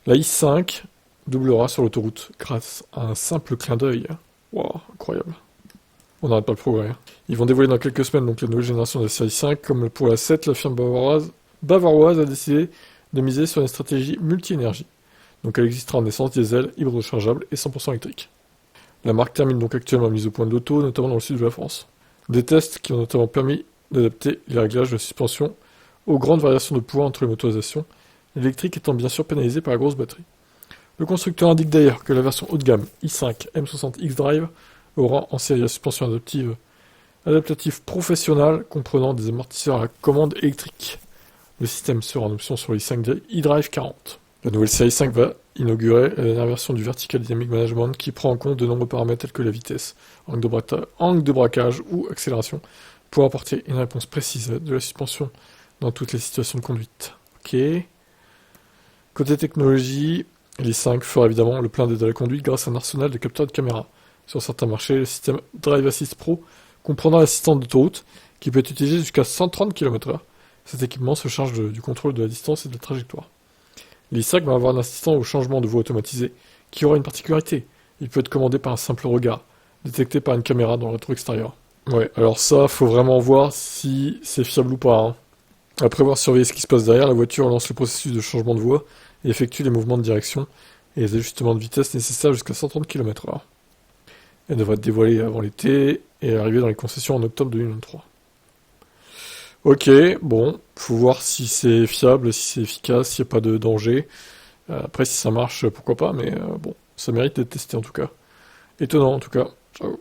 La i5 doublera sur l'autoroute grâce à un simple clin d'œil. Waouh, incroyable. On n'arrête pas le progrès. Ils vont dévoiler dans quelques semaines donc la nouvelle génération de la série 5. Comme pour la 7, la firme bavaroise a décidé de miser sur une stratégie multi-énergie. Donc elle existera en essence, diesel, hybride rechargeable et 100% électrique. La marque termine donc actuellement la mise au point de l'auto, notamment dans le sud de la France. Des tests qui ont notamment permis d'adapter les réglages de suspension aux grandes variations de poids entre les motorisations, l'électrique étant bien sûr pénalisé par la grosse batterie. Le constructeur indique d'ailleurs que la version haut de gamme i5 M60 X-Drive aura en série la suspension adaptative professionnelle comprenant des amortisseurs à commande électrique. Le système sera en option sur l'i5 e-Drive 40. La nouvelle série 5 va inaugurer la dernière version du Vertical Dynamic Management qui prend en compte de nombreux paramètres tels que la vitesse, angle de braquage ou accélération pour apporter une réponse précise de la suspension dans toutes les situations de conduite. Ok. Côté technologie, l'i5 fera évidemment le plein d'aide à la conduite grâce à un arsenal de capteurs de caméra. Sur certains marchés, le système Drive Assist Pro comprendra l'assistant d'autoroute qui peut être utilisé jusqu'à 130 km/h. Cet équipement se charge du contrôle de la distance et de la trajectoire. L'i5 va avoir un assistant au changement de voie automatisé qui aura une particularité. Il peut être commandé par un simple regard, détecté par une caméra dans le rétro extérieur. Ouais, alors ça, faut vraiment voir si c'est fiable ou pas, hein. Après avoir surveillé ce qui se passe derrière, la voiture lance le processus de changement de voie et effectue les mouvements de direction et les ajustements de vitesse nécessaires jusqu'à 130 km/h. Elle devrait être dévoilée avant l'été et arriver dans les concessions en octobre 2023. Ok, bon, faut voir si c'est fiable, si c'est efficace, s'il n'y a pas de danger. Après, si ça marche, pourquoi pas, mais bon, ça mérite d'être testé en tout cas. Étonnant en tout cas. Ciao.